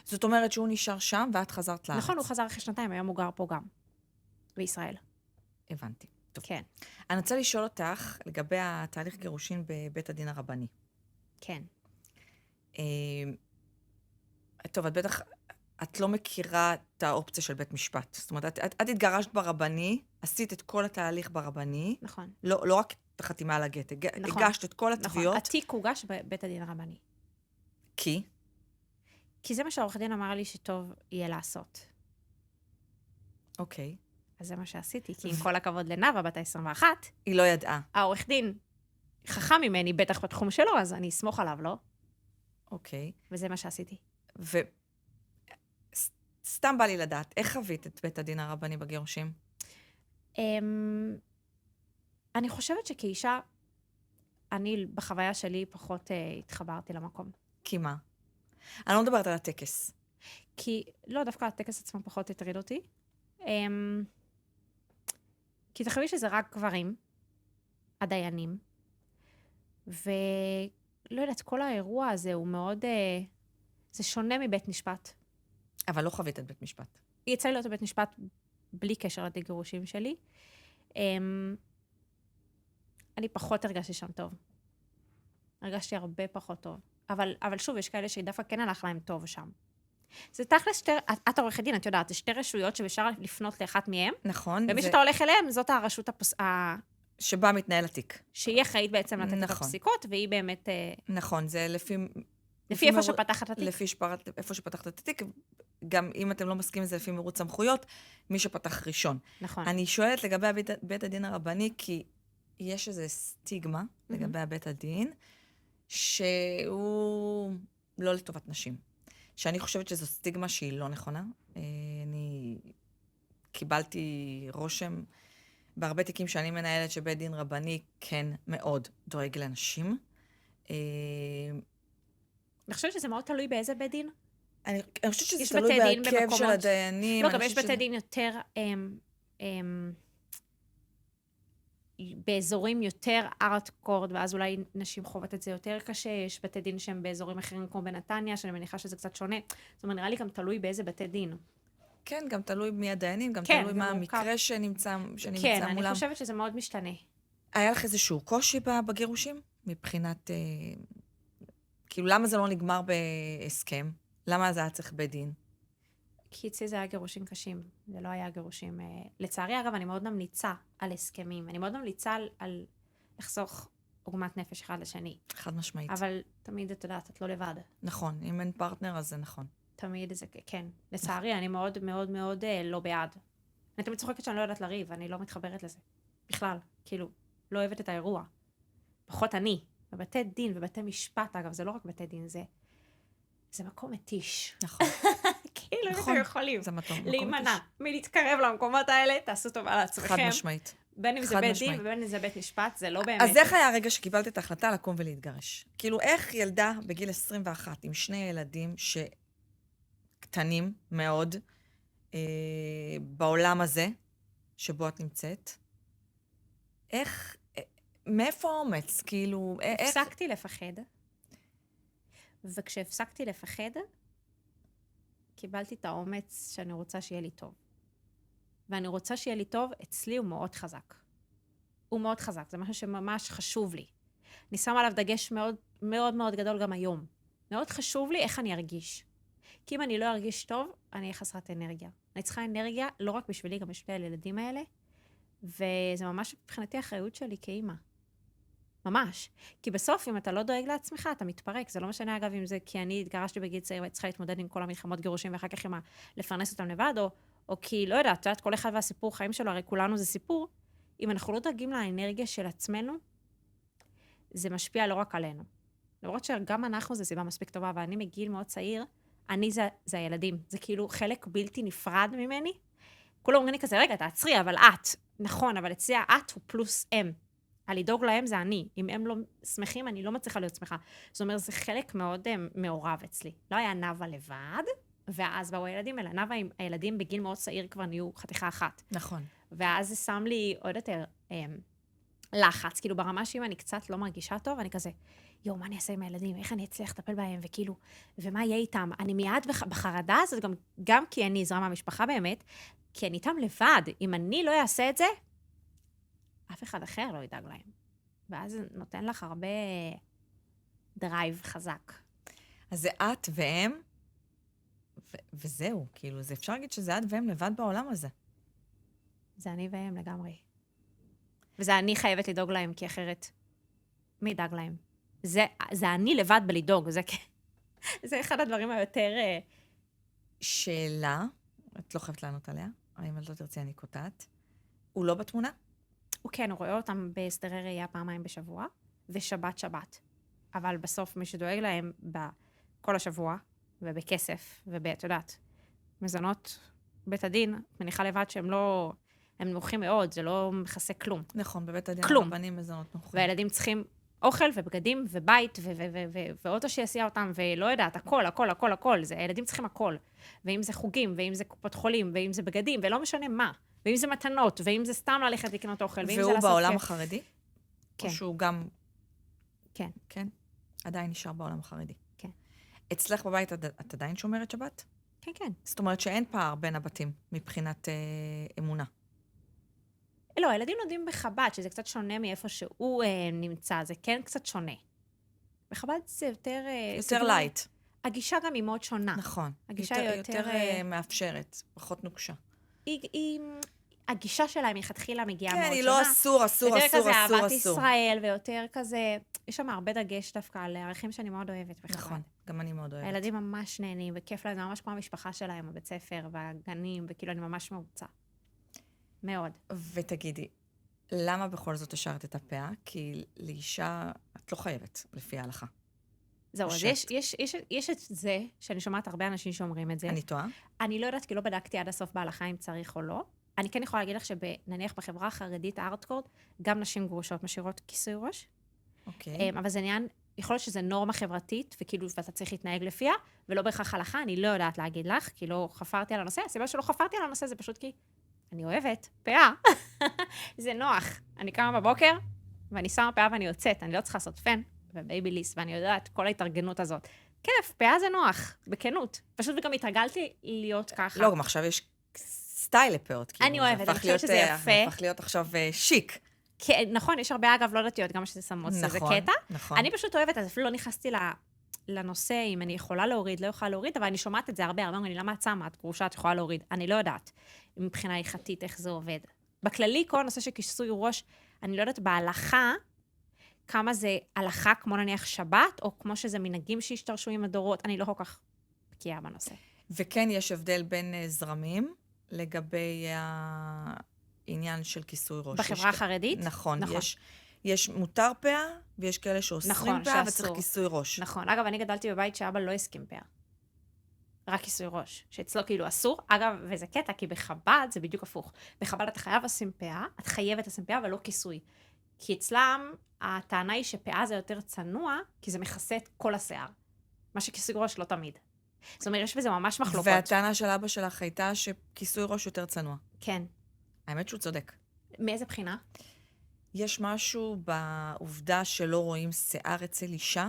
זאת אומרת שהוא נשאר שם ואת חזרת לארץ. נכון, הוא חזר אחרי 2 היום הוא גר פה גם, בישראל. הבנתי. טוב. כן, אני רוצה לשאול אותך לגבי התהליך גירושין בבית הדין הרבני. כן. טוב, את בטח, את לא מכירה את האופציה של בית משפט. זאת אומרת, את התגרשת ברבני, עשית את כל התהליך ברבני, נכון. לא רק את החתימה על הגט, נכון. הגשת את כל נכון, התביעות, התיק הוגש בבית הדין הרבני. כי כי זה מה שהעורך דין אמר לי שטוב יהיה לעשות. אוקיי, אז זה מה שעשיתי, כי עם כל הכבוד לנאווה, בת ה-21, היא לא ידעה. העורך דין חכם ממני, בטח בתחום שלו, אז אני אסמוך עליו, לא? אוקיי, וזה מה שעשיתי. סתם בא לי לדעת, איך חווית את בית הדין הרבני בגירושים? אני חושבת שכאישה, אני בחוויה שלי פחות התחברתי למקום. כי מה? אני לא מדברת על הטקס. כי, לא, דווקא הטקס עצמו פחות הטריד אותי. כי תחשבי שזה רק גברים, הדיינים, ולא יודעת, כל האירוע הזה הוא מאוד, זה שונה מבית משפט. אבל לא חווית את בית משפט. יצא לי להיות בבית משפט בלי קשר לתיק גירושים שלי. אני פחות הרגשתי שם טוב. הרגשתי הרבה פחות טוב. אבל שוב, יש כאלה שדווקא כן הלך להם טוב שם. זה תכלס את עורכת דין, את יודעת, זה 2 רשויות שאפשר לפנות לאחת מהן, נכון. ומי שאתה הולך אליהם, זאת הרשות שבה מתנהל התיק. שהיא אחראית בעצם לתת את נכון. הפסיקות, והיא באמת, נכון, זה לפי איפה שפתחת התיק. איפה שפתחת את התיק, גם אם אתם לא מסכימים, זה לפי מרוץ סמכויות, מי שפתח ראשון. נכון. אני שואלת לגבי בית הדין הרבני, כי יש איזו סטיגמה לגבי בית הדין, שהוא לא לטובת נשים. שאני חושבת שזו סטיגמה שהיא לא נכונה. אני קיבלתי רושם בהרבה תיקים שאני מנהלת, שבית דין רבני כן מאוד דואג לנשים. אני חושבת שזה מאוד תלוי באיזה בית דין. אני חושבת שזה יש תלוי בתי דין בהרכב של במקומות- הדיינים. לא, אני גם יש חושבת בתי דין יותר, באזורים יותר ארטקורד, ואז אולי נשים חוות את זה יותר קשה, יש בתי דין שהם באזורים אחרים כמו בנתניה, שאני מניחה שזה קצת שונה. זאת אומרת, נראה לי גם תלוי באיזה בתי דין. כן, גם תלוי מי הדיינים, גם כן, תלוי זה מה מורכב. המקרה שנמצא כן, אני מולם. חושבת שזה מאוד משתנה. היה לך איזשהו קושי בגירושים? מבחינת, כאילו, למה זה לא נגמר בהסכם? למה זה היה צריך בית דין? כי אצלי זה היה גירושים קשים, זה לא היה גירושים... לצערי, אגב, אני מאוד ממליצה על הסכמים. אני מאוד ממליצה על לחסוך עוגמת נפש אחד לשני. חד משמעית. אבל תמיד, את יודעת, את לא לבד. נכון, אם אין פרטנר, אז זה נכון. תמיד זה, כן. לצערי, אני מאוד מאוד מאוד לא בעד. אני תמיד צוחקת שאני לא יודעת לריב, אני לא מתחברת לזה. בכלל, כאילו, לא אוהבת את האירוע. פחות אני. בבתי דין ובתי משפט, אגב, זה לא רק בתי דין, זה מקום מתיש. נכון. כאילו, נכון. אתם יכולים זה מקום להימנע מלהתקרב למקומות האלה, תעשו טובה לעצמכם. חד משמעית. בין אם זה חד בית משמעית. דין ובין אם זה בית משפט, זה לא באמת. אז איך היה הרגע שקיבלת את ההחלטה לקום ולהתגרש? כאילו, איך ילדה בגיל 21 עם 2 ילדים שקטנים מאוד בעולם הזה, שבו את נמצאת, איך, מאיפה האומץ? כאילו, איך... הפסקתי לפחד, וכשהפסקתי לפחד, קיבלתי את האומץ שאני רוצה שיהיה לי טוב. ואני רוצה שיהיה לי טוב, אצלי הוא מאוד חזק. הוא מאוד חזק, זה משהו שממש חשוב לי. אני שמה עליו דגש מאוד מאוד מאוד גדול גם היום. מאוד חשוב לי איך אני ארגיש. כי אם אני לא ארגיש טוב, אני אהיה חסרת אנרגיה. אני צריכה אנרגיה לא רק בשבילי, גם בשביל הילדים האלה, וזה ממש מבחינתי האחריות שלי כאימא. ממש. כי בסוף, אם אתה לא דואג לעצמך, אתה מתפרק. זה לא משנה, אגב, אם זה כי אני התגרשתי בגיל צעיר, והייתי צריכה להתמודד עם כל המלחמות גירושים, ואחר כך לפרנס אותם לבד, או כי, לא יודעת, כל אחד והסיפור חיים שלו, הרי כולנו זה סיפור. אם אנחנו לא דואגים לאנרגיה של עצמנו, זה משפיע לא רק עלינו. למרות שגם אנחנו זה סיבה מספיק טובה, ואני מגיל מאוד צעיר, אני זה הילדים. זה כאילו חלק בלתי נפרד ממני. כולם אומרים לי כזה, רגע, תעצרי, אבל את. נכון, אבל אצלי את הוא פלוס אם. לדאוג להם זה אני. אם הם לא שמחים, אני לא מצליחה להיות שמחה. זאת אומרת, זה חלק מאוד מעורב אצלי. לא היה נאווה לבד, ואז באו הילדים, אלא נאווה עם הילדים בגיל מאוד צעיר כבר נהיו חתיכה אחת. נכון. ואז זה שם לי עוד יותר לחץ, כאילו ברמה שאם אני קצת לא מרגישה טוב, אני כזה, יו, מה אני אעשה עם הילדים? איך אני אצליח לטפל בהם? וכאילו, ומה יהיה איתם? אני מיד בחרדה הזאת, גם כי אני עזרה מהמשפחה באמת, כי אני איתם לבד. אם אני לא אעשה את זה, אף אחד אחר לא ידאג להם. ואז זה נותן לך הרבה דרייב חזק. אז זה את והם, וזהו, כאילו, זה אפשר להגיד שזה את והם לבד בעולם הזה. זה אני והם לגמרי. וזה אני חייבת לדאוג להם, כי אחרת, מי ידאג להם? זה אני לבד בלדאוג, זה אחד הדברים היותר... שאלה, את לא חייבת לענות עליה, אם את לא תרצי אני קוטעת. הוא לא בתמונה? הוא כן, הוא רואה אותם בהסדרי ראייה פעמיים בשבוע, ושבת. אבל בסוף מי שדואג להם בכל השבוע, ובכסף, את יודעת, מזונות בית הדין, מניחה לבד שהם לא... הם נמוכים מאוד, זה לא מכסה כלום. נכון, בבית הדין כלום. הרבנים מזונות נמוכים. והילדים צריכים אוכל ובגדים ובית ואוטו שיסיע אותם, ולא יודעת, הכל. הילדים צריכים הכל. ואם זה חוגים, ואם זה קופות חולים, ואם זה בגדים, ולא משנה מה. ואם זה מתנות, ואם זה סתם ללכת לקנות אוכל, ואם זה לעשות... והוא בעולם החרדי? כן. או שהוא גם... כן. כן? עדיין נשאר בעולם החרדי. כן. אצלך בבית את עדיין שומרת שבת? כן. זאת אומרת שאין פער בין הבתים מבחינת אמונה. לא, הילדים לומדים בחב"ד, שזה קצת שונה מאיפה שהוא נמצא, זה כן קצת שונה. בחב"ד זה יותר... יותר לייט. הגישה גם היא מאוד שונה. נכון. הגישה היא יותר מאפשרת, פחות נוקשה. הגישה שלה מלכתחילה מגיעה מאוד כן, שונה. היא לא אסור. יותר כזה אהבת ישראל, ויותר כזה... יש שם הרבה דגש דווקא על ערכים שאני מאוד אוהבת בחב"ד. נכון, גם אני מאוד אוהבת. הילדים ממש נהנים, וכיף להם, זה ממש כמו המשפחה שלהם, הבית ספר והגנים, וכאילו אני ממש מרוצה. מאוד. ותגידי, למה בכל זאת השארת את הפאה? כי לאישה את לא חייבת, לפי ההלכה. זהו, אז יש את זה, שאני שומעת הרבה אנשים שאומרים את זה. אני טועה? אני לא יודעת, כי לא בדקתי עד הסוף בהלכה אם צריך או לא. אני כן יכולה להגיד לך שנניח בחברה החרדית הארדקורד, גם נשים גרושות משאירות כיסוי ראש. אוקיי. אבל זה עניין, יכול להיות שזה נורמה חברתית, וכאילו ואתה צריך להתנהג לפיה, ולא בהכרח הלכה, אני לא יודעת להגיד לך, כי לא חפרתי על הנושא. הסיבה שלא חפרתי על הנושא זה פשוט כי אני אוהבת פאה. זה נוח. אני קמה בבוקר, ואני שמה פאה ואני יוצאת. אני לא צריכה לעשות פן ובייביליס, ואני יודעת כל ההתארגנות הזאת. כיף, פאה זה נוח, בכנות. פשוט וגם התרגלתי להיות ככה. לא, גם עכשיו יש סטייל לפאות. אני אוהבת, אני חושבת שזה יפה. זה הפך להיות עכשיו שיק. כן, נכון, יש הרבה אגב לא דתיות, גם שזה שמות, זה קטע. נכון. אני פשוט אוהבת, אז אפילו לא נכנסתי לנושא, אם אני יכולה להוריד, לא יכולה להוריד, אבל אני שומעת את זה הרבה, אני למה את שמה, את גרושה, את יכולה להוריד. אני לא יודעת מבחינה הלכתית איך זה עובד. בכללי, כל הנושא של כיסוי ראש, אני לא יודעת בהלכה, כמה זה הלכה כמו נניח שבת, או כמו שזה מנהגים שהשתרשו עם הדורות, אני לא כל כך בקיאה בנושא. וכן יש הבדל בין זרמים לגבי העניין של כיסוי ראש. בחברה החרדית? נכון. יש מותר פאה, ויש כאלה שאוסרים פאה, וצריך כיסוי ראש. נכון. אגב, אני גדלתי בבית שאבא לא הסכים פאה. רק כיסוי ראש, שאצלו כאילו אסור. אגב, וזה קטע, כי בחב"ד זה בדיוק הפוך. בחב"ד אתה חייב לשים פאה, את חייבת לשים פאה, ולא כיסוי. כי אצלם, הטענה היא שפאה זה יותר צנוע, כי זה מכסה את כל השיער. מה שכיסוי ראש לא תמיד. זאת אומרת, יש בזה ממש מחלוקות. והטענה של אבא שלך הייתה שכיסוי ראש יותר צנוע. כן. האמת שהוא צודק. מאיזה בחינה? יש משהו בעובדה שלא רואים שיער אצל אישה,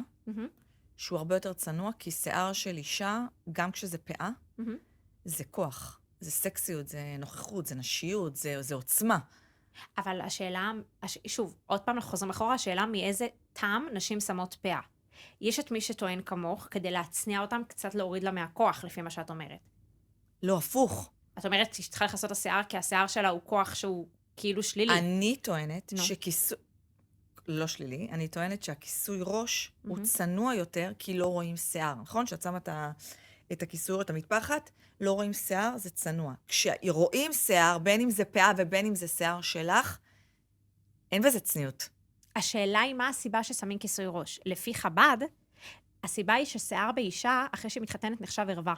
שהוא הרבה יותר צנוע, כי שיער של אישה, גם כשזה פאה, זה כוח, זה סקסיות, זה נוכחות, זה נשיות, זה עוצמה. אבל השאלה, שוב, עוד פעם אנחנו חוזרים אחורה, השאלה מאיזה טעם נשים שמות פאה. יש את מי שטוען כמוך, כדי להצניע אותם, קצת להוריד לה מהכוח, לפי מה שאת אומרת. לא, הפוך. את אומרת שצריכה לחסות את השיער, כי השיער שלה הוא כוח שהוא כאילו שלילי. אני טוענת שכיסוי... לא שלילי, אני טוענת שהכיסוי ראש הוא צנוע יותר, כי לא רואים שיער. נכון? שאת שמה את הכיסוי, את המטפחת, לא רואים שיער, זה צנוע. כשרואים שיער, בין אם זה פאה ובין אם זה שיער שלך, אין בזה צניעות. השאלה היא מה הסיבה ששמים כיסוי ראש. לפי חב"ד, הסיבה היא ששיער באישה, אחרי שהיא מתחתנת, נחשב ערווה.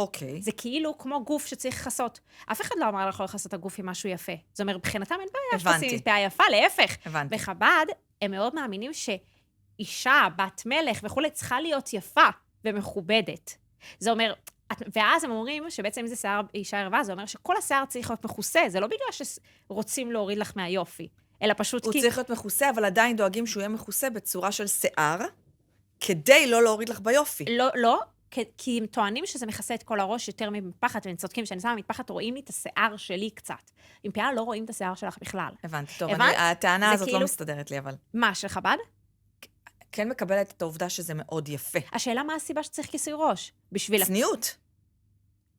אוקיי. זה כאילו כמו גוף שצריך לכסות. אף אחד לא אמר לך לא לכסות את הגוף עם משהו יפה. זאת אומרת, מבחינתם אין בעיה הבנתי. שתשימי פאה יפה, להפך. הבנתי. בחב"ד, הם מאוד מאמינים שאישה, בת מלך וכולי, צריכה להיות יפה ומכובדת. זה אומר, ואז הם אומרים שבעצם אם זה שיער אישה ערווה, זה אומר שכל השיער צריך להיות מכוסה. זה לא בגלל שרוצים להוריד לך מהיופי, אלא פשוט הוא כי... צריך להיות מכוסה, אבל עדיין דואגים שהוא יהיה מכוסה בצורה של שיער, כדי לא להוריד לך ביופי. לא, כי הם טוענים שזה מכסה את כל הראש יותר מפחת, והם צודקים, כשאני שמה מטפחת רואים לי את השיער שלי קצת. עם פאה לא רואים את השיער שלך בכלל. הבנתי, טוב, הבנת? הטענה זה הזאת לא כאילו- מסתדרת לי, אבל מה, של חב"ד? כן מקבלת את העובדה שזה מאוד יפה. השאלה מה הסיבה שצריך כיסוי ראש? בשביל... צניעות.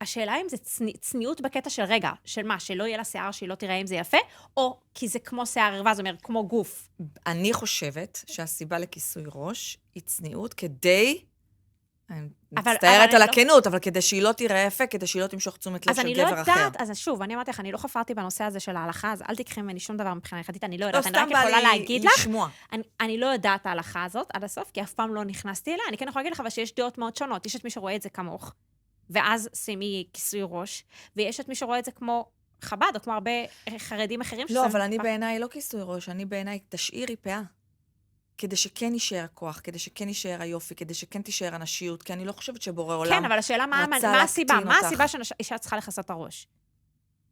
השאלה אם זה צניעות בקטע של רגע, של מה, שלא יהיה לה שיער, שהיא לא תראה אם זה יפה, או כי זה כמו שיער ערווה, זאת אומרת, כמו גוף. אני חושבת שהסיבה לכיסוי ראש היא צניעות כדי... אני אבל מצטערת אני על לא- הכנות, אבל כדי שהיא לא תיראה יפה, כדי שהיא לא תמשוך תשומת לב אז של אני לא גבר אחר. יודעת, אז שוב, אני אמרתי לך, אני לא חפרתי בנושא הזה של ההלכה, אז אל תקחי ממני שום דבר מבחינה הלכתית, אני לא לא, יודעת, אני סתם רק בא יכולה לי להגיד לך, לשמוע. אני לא יודעת ההלכה הזאת עד הסוף, כי אף פעם לא נכנסתי אליה, אני כן יכולה להגיד לך, אבל שיש דעות מאוד שונות, יש את מי שרואה את זה כמוך, ואז שימי כיסוי ראש, ויש את מי שרואה את זה כמו חב"ד, או כמו הרבה חרדים אחרים. לא, אבל אני בעיניי לא כיסוי ראש, אני בעיניי תשאירי פאה. כדי שכן יישאר כוח, כדי שכן יישאר היופי, כדי שכן תישאר הנשיות, כי אני לא חושבת שבורא עולם... כן, אבל השאלה מה רצה הסיבה? להקטין מה אותך. הסיבה שאישה צריכה לכסות את הראש?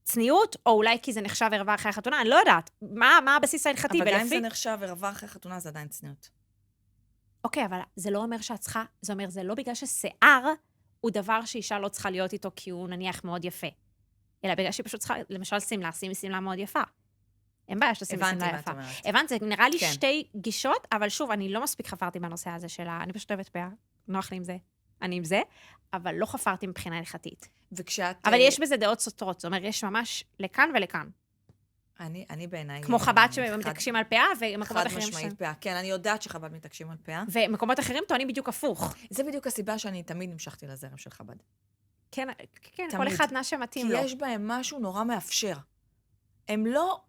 צניעות, או אולי כי זה נחשב ערווה אחרי החתונה? אני לא יודעת. מה הבסיס ההלכתי? אבל גם אם ולפי... זה נחשב ערווה אחרי חתונה, זה עדיין צניעות. אוקיי, אבל זה לא אומר שאת צריכה, זה אומר, זה לא בגלל ששיער הוא דבר שאישה לא צריכה להיות איתו כי הוא נניח מאוד יפה. אלא בגלל שהיא פשוט צריכה, למשל, שימי שמלה מאוד יפה. אין בעיה שתשימי הבנתי שמלה מה את יפה. אומרת. הבנת, זה נראה לי כן. שתי גישות, אבל שוב, אני לא מספיק חפרתי בנושא הזה שלה, אני פשוט אוהבת פאה, נוח לי עם זה, אני עם זה, אבל לא חפרתי מבחינה הלכתית. וכשאת... אבל יש בזה דעות סותרות, זאת אומרת, יש ממש לכאן ולכאן. אני בעיניי... כמו חב"ד שמתעקשים על פאה, ומקומות חד אחרים משמעית פאה. כן, אני יודעת שחב"ד מתעקשים על פאה. ומקומות אחרים טוענים בדיוק הפוך. זה בדיוק הסיבה שאני תמיד נמשכתי לזרם של חב"ד. כן, כן, כל תמיד. אחד מה שמתאים כי לו. יש בהם משהו נורא מאפשר. הם לא...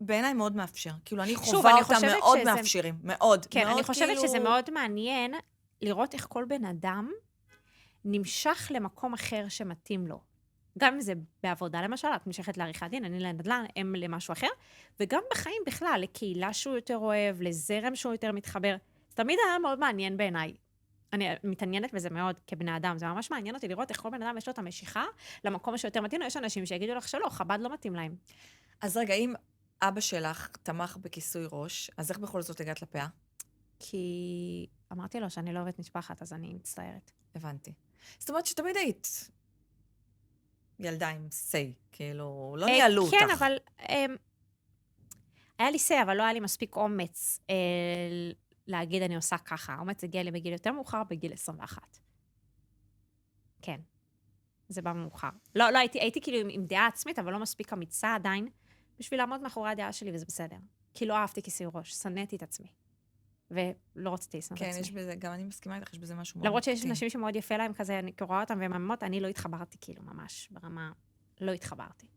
בעיניי מאוד מאפשר. כאילו, אני שוב, חווה אני אותם חושבת מאוד שזה- מאפשרים. מאוד. כן, מאוד אני חושבת כאילו- שזה מאוד מעניין לראות איך כל בן אדם נמשך למקום אחר שמתאים לו. גם אם זה בעבודה, למשל, את נמשכת לעריכת דין, אני לנדל"ן, הם למשהו אחר, וגם בחיים בכלל, לקהילה שהוא יותר אוהב, לזרם שהוא יותר מתחבר. זה תמיד היה מאוד מעניין בעיניי. אני מתעניינת בזה מאוד כבני אדם, זה ממש מעניין אותי לראות איך כל בן אדם יש לו את המשיכה למקום שיותר מתאים לו. יש אנשים שיגידו לך שלא, חב"ד לא מתאים להם. אז רגע, אם אבא שלך תמך בכיסוי ראש, אז איך בכל זאת הגעת לפאה? כי אמרתי לו שאני לא אוהבת משפחת, אז אני מצטערת. הבנתי. זאת אומרת שתמיד היית ילדה עם סיי, כאילו, לא ניהלו אותך. כן, אבל היה לי סיי, אבל לא היה לי מספיק אומץ להגיד אני עושה ככה. האומץ הגיע לי בגיל יותר מאוחר, בגיל 21. כן, זה בא מאוחר. לא, הייתי כאילו עם דעה עצמית, אבל לא מספיק אמיצה עדיין, בשביל לעמוד מאחורי הדעה שלי, וזה בסדר. כי לא אהבתי כיסוי ראש, שנאתי את עצמי. ולא רציתי לשנוא את כן, עצמי. יש בזה, גם אני מסכימה איתך, יש בזה משהו מאוד למרות שיש מקטין. אנשים שמאוד יפה להם כזה, אני רואה אותם והם אמות, אני לא התחברתי כאילו ממש, ברמה, לא התחברתי.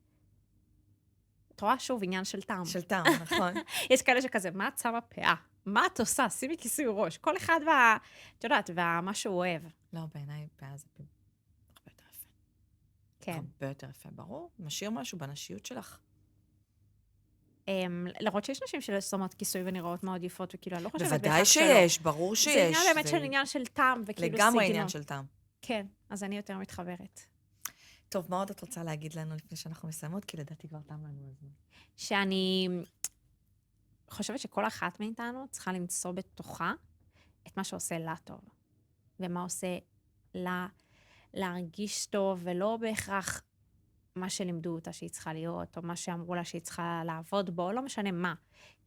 את רואה שוב עניין של טעם. של טעם, נכון. יש כאלה שכזה, מה את שמה פאה? מה את עושה? שימי כיסוי ראש. כל אחד את יודעת, ומה שהוא אוהב. לא, בעיניי פאה זה הרבה יותר יפה. כן. הרבה יותר יפה, ברור. משאיר משהו בנשיות שלך. למרות שיש נשים ששמות כיסוי ונראות מאוד יפות, וכאילו, אני לא חושבת בוודאי שלא. שיש, ברור שיש. זה עניין באמת של עניין של טעם, וכאילו לגמרי סגנון. עניין של טעם. כן, אז אני יותר מתחברת. טוב, מה עוד את רוצה להגיד לנו לפני שאנחנו מסיימות? כי לדעתי כבר תם לנו הזמן. שאני חושבת שכל אחת מאיתנו צריכה למצוא בתוכה את מה שעושה לה טוב, ומה עושה לה להרגיש טוב, ולא בהכרח מה שלימדו אותה שהיא צריכה להיות, או מה שאמרו לה שהיא צריכה לעבוד בו, לא משנה מה.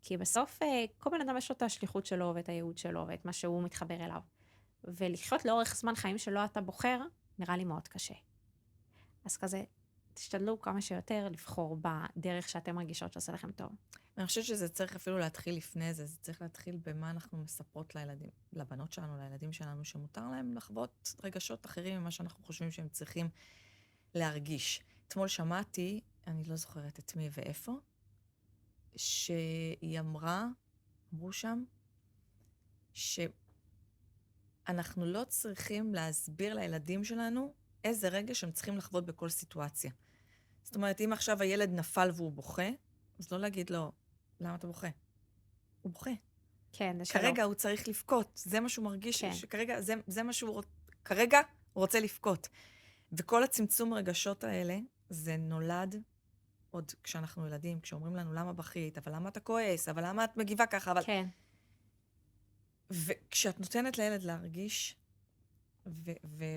כי בסוף כל בן אדם יש לו את השליחות שלו, ואת הייעוד שלו, ואת מה שהוא מתחבר אליו. ולחיות לאורך זמן חיים שלא אתה בוחר, נראה לי מאוד קשה. אז כזה, תשתדלו כמה שיותר לבחור בדרך שאתם מרגישות שעושה לכם טוב. אני חושבת שזה צריך אפילו להתחיל לפני זה, זה צריך להתחיל במה אנחנו מספרות לילדים, לבנות שלנו, לילדים שלנו, שמותר להם לחוות רגשות אחרים ממה שאנחנו חושבים שהם צריכים להרגיש. אתמול שמעתי, אני לא זוכרת את מי ואיפה, שהיא אמרו שם, אנחנו לא צריכים להסביר לילדים שלנו איזה רגש הם צריכים לחוות בכל סיטואציה. זאת אומרת, אם עכשיו הילד נפל והוא בוכה, אז לא להגיד לו, למה אתה בוכה? הוא בוכה. כן, זה שלו. כרגע הוא צריך לבכות. זה מה שהוא מרגיש, כן. שכרגע, זה מה שהוא, כרגע הוא רוצה לבכות. וכל הצמצום רגשות האלה, זה נולד עוד כשאנחנו ילדים, כשאומרים לנו למה בכית, אבל למה אתה כועס, אבל למה את מגיבה ככה, אבל... כן. וכשאת נותנת לילד להרגיש,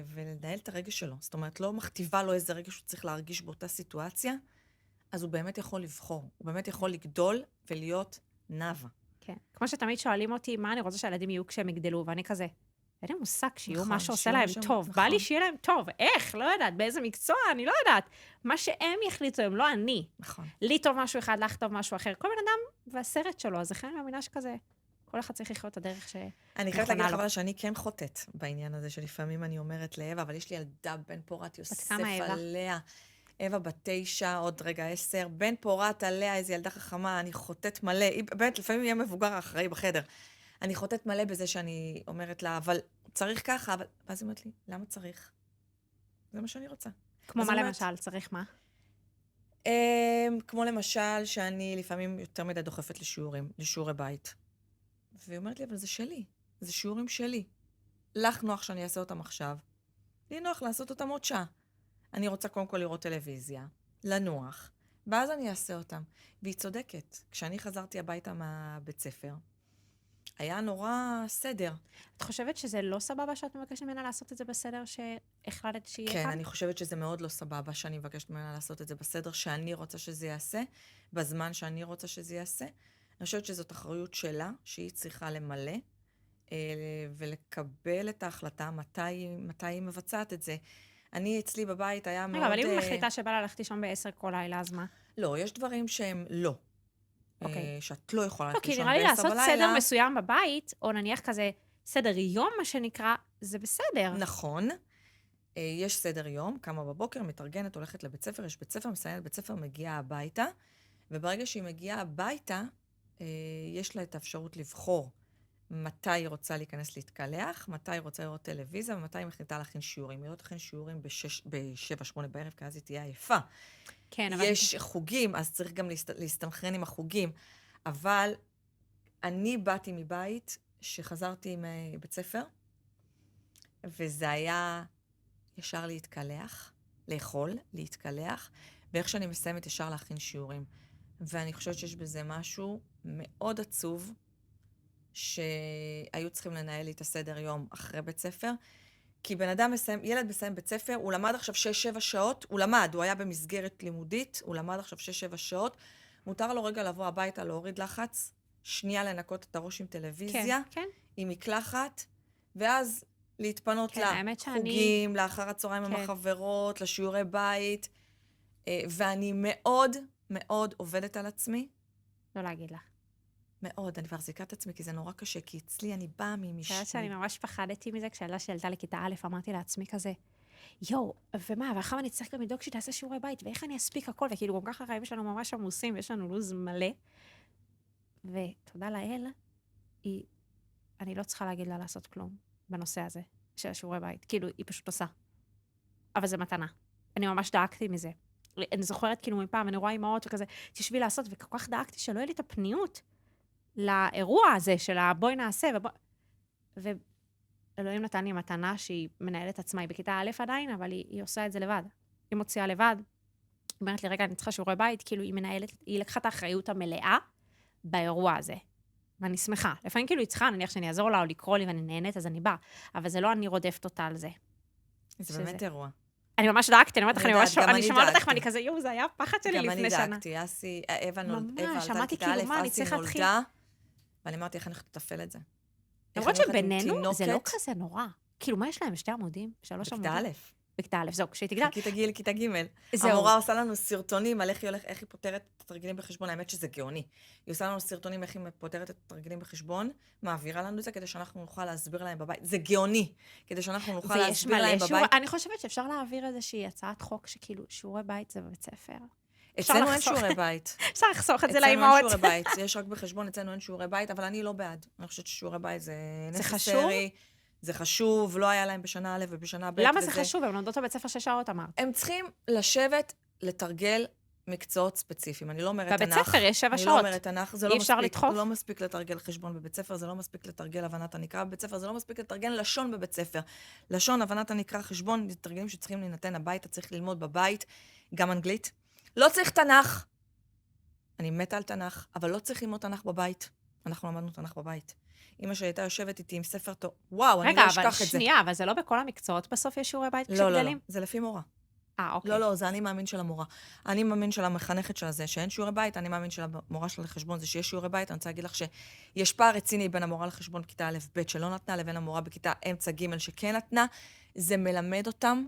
ולנהל את הרגש שלו, זאת אומרת, לא מכתיבה לו איזה רגש הוא צריך להרגיש באותה סיטואציה, אז הוא באמת יכול לבחור, הוא באמת יכול לגדול ולהיות נאווה. כן. כמו שתמיד שואלים אותי, מה אני רוצה שהילדים יהיו כשהם יגדלו, ואני כזה, אין לי מושג שיהיו נכון, מה שעושה שיהיו להם שם, טוב. נכון. בא לי שיהיה להם טוב. איך? לא יודעת. באיזה מקצוע? אני לא יודעת. מה שהם יחליטו, הם לא אני. נכון. לי טוב משהו אחד, לך טוב משהו אחר. כל בן אדם והסרט שלו, אז לכן אני מאמינה שכזה, כל אחד צריך לחיות את הדרך ש... אני חייבת להגיד לך לו. אבל שאני כן חוטאת בעניין הזה, שלפעמים אני אומרת לאווה, אבל יש לי ילדה בן פורת יוסף כמה אווה? עליה. אווה בת 9, עוד רגע 10, בן פורת עליה, איזו ילדה חכמה, אני חוטאת מלא. היא באמת, לפעמים יהיה מבוגר האחראי בחדר. אני חוטאת מלא בזה שאני אומרת לה, אבל צריך ככה, אבל... ואז היא אומרת לי, למה צריך? זה מה שאני רוצה. כמו אז מה אומרת- למשל, צריך מה? כמו למשל, שאני לפעמים יותר מדי דוחפת לשיעורי בית. והיא אומרת לי, אבל זה שלי, זה שיעורים שלי. לך נוח שאני אעשה אותם עכשיו, לי נוח לעשות אותם עוד שעה. אני רוצה קודם כל לראות טלוויזיה, לנוח, ואז אני אעשה אותם. והיא צודקת. כשאני חזרתי הביתה מהבית ספר, היה נורא סדר. את חושבת שזה לא סבבה שאת מבקשת ממנה לעשות את זה בסדר שהחלטת שיהיה כן, כאן? אני חושבת שזה מאוד לא סבבה שאני מבקשת ממנה לעשות את זה בסדר שאני רוצה שזה יעשה, בזמן שאני רוצה שזה יעשה. אני חושבת שזאת אחריות שלה, שהיא צריכה למלא, ולקבל את ההחלטה מתי היא מבצעת את זה. אני אצלי בבית היה מאוד... רגע, אבל אם היא מחליטה שבא לה ללכת לישון ב-10 כל לילה, אז מה? לא, יש דברים שהם לא. אוקיי. שאת לא יכולה לא, ללכת כי לישון נראה לי ב-10 לעשות בלילה. סדר מסוים בבית, או נניח כזה סדר יום, מה שנקרא, זה בסדר. נכון. יש סדר יום, קמה בבוקר, מתארגנת, הולכת לבית ספר, יש בית ספר, מסיימת בית ספר, מגיעה הביתה, וברגע שהיא מגיעה הביתה, יש לה את האפשרות לבחור מתי היא רוצה להיכנס להתקלח, מתי היא רוצה לראות טלוויזיה, ומתי היא מחליטה להכין שיעורים. היא לא תכין שיעורים ב-7-8 בערב, כי אז היא תהיה עייפה. כן, אבל... יש חוגים, אז צריך גם להסתנכרן עם החוגים. אבל אני באתי מבית שחזרתי מבית ספר, וזה היה ישר להתקלח, לאכול, להתקלח, ואיך שאני מסיימת ישר להכין שיעורים. ואני חושבת שיש בזה משהו מאוד עצוב, שהיו צריכים לנהל לי את הסדר יום אחרי בית ספר, כי ילד מסיים בית ספר, הוא למד עכשיו 6-7 שעות, הוא היה במסגרת לימודית, הוא למד עכשיו 6-7 שעות, מותר לו רגע לבוא הביתה, להוריד לחץ, שנייה לנקות את הראש עם טלוויזיה, כן. עם מקלחת, ואז להתפנות כן, האמת שאני- לחוגים, לאחר הצהריים עם כן. החברות, לשיעורי בית, ואני מאוד מאוד עובדת על עצמי, לא להגיד לך. מאוד, אני מחזיקה את עצמי, כי זה נורא קשה, כי אצלי אני באה את יודעת שאני ממש פחדתי מזה, כשילדה שעלתה לכיתה א', אמרתי לעצמי כזה, יואו, ומה, ואחר אני צריך גם לדאוג שהיא תעשה שיעורי בית, ואיך אני אספיק הכל, וכאילו גם ככה החיים שלנו ממש עמוסים, ויש לנו לוז מלא. ותודה לאל, אני לא צריכה להגיד לה לעשות כלום בנושא הזה, של השיעורי בית. כאילו, היא פשוט עושה. אבל זה מתנה. אני ממש דאגתי מזה. אני זוכרת כאילו מפעם, אני רואה אמהות וכזה, תשבי לעשות, וכל כך דאגתי שלא יהיה לי את הפניות לאירוע הזה של בואי נעשה, ואלוהים נתן לי מתנה שהיא מנהלת עצמה, היא בכיתה א' עדיין, אבל היא עושה את זה לבד. היא מוציאה לבד. היא אומרת לי, רגע, אני צריכה שיעורי בית, כאילו היא לקחה את האחריות המלאה באירוע הזה. ואני שמחה. לפעמים כאילו היא צריכה, נניח שאני אעזור לה או לקרוא לי ואני נהנית, אז אני באה. אבל זה לא אני רודפת אותה על זה. זה באמת אירוע. אני ממש דאגתי, אני אומרת לך, אני יודעת, גם אני אני שומעת אותך דאגתי. ואני כזה, יואו, זה היה הפחד שלי לפני שנה. גם אני דאגתי, אווה ממש, עלתה אמרתי, לכיתה כאילו, מה, א', אני אסי צריכה להתחיל? נולדה, ואני אמרתי, איך אני הולכת לתפעל את זה? למרות איך אני הולכת עם שבינינו, זה לא תינוקת? כזה נורא. כאילו, מה יש להם? 2 עמודים? 3 עמודים? בכיתה א'. בכיתה א', זהו, כשהיא תגדל. כיתה ג', כיתה ג'. זהו. המורה עושה לנו סרטונים על איך היא פותרת את התרגילים בחשבון, האמת שזה גאוני. היא עושה לנו סרטונים איך היא פותרת את התרגילים בחשבון, מעבירה לנו את זה כדי שאנחנו נוכל להסביר להם בבית. זה גאוני, כדי שאנחנו נוכל ויש להסביר להם מלא בבית. אני חושבת שאפשר להעביר איזושהי הצעת חוק שכאילו, שיעורי בית זה בבית ספר. אצלנו אין לחסוך. שיעורי בית. אפשר לחסוך את זה אצלנו אין לאמהות. שיעורי בית, יש רק בחשבון, אצלנו אין שיעורי בית, אבל אני לא בעד. אני חושבת ששיעורי בית זה זה necessary, חשוב? זה חשוב, לא היה להם בשנה א' ובשנה ב' למה זה חשוב? הם לומדות בבית ספר 6 שעות, אמרת. הם צריכים לשבת, לתרגל מקצועות ספציפיים. אני לא אומרת תנ"ך. בבית ספר יש 7 אני שעות. לא אומרת תנ"ך, זה אי אפשר לדחוף. לא מספיק לתרגל חשבון בבית ספר, זה לא מספיק לתרגל הבנת הנקרא בבית ספר, זה לא מספיק לתרגל לשון בבית ספר. לשון, הבנת הנקרא, חשבון, תרגלים שצריכים להינתן הביתה, צריך ללמוד בבית, גם אנגלית. לא צריך תנ"ך. אני מתה על תנ"ך, אבל לא צריך ללמוד תנ"ך בבית. אנחנו למדנו תנ"ך בבית. אמא שלי הייתה יושבת איתי עם ספר טוב, וואו, אני לא אשכח את זה. רגע, אבל שנייה, אבל זה לא בכל המקצועות בסוף יש שיעורי בית כשגדלים? זה לפי מורה. אוקיי. לא, זה אני מאמין של המורה. אני מאמין של המחנכת של זה, שאין שיעורי בית, אני מאמין של המורה של החשבון, זה שיש שיעורי בית. אני רוצה להגיד לך שיש פער רציני בין המורה לחשבון בכיתה א' ב' שלא נתנה, לבין המורה בכיתה אמצע ג' שכן נתנה. זה מלמד אותם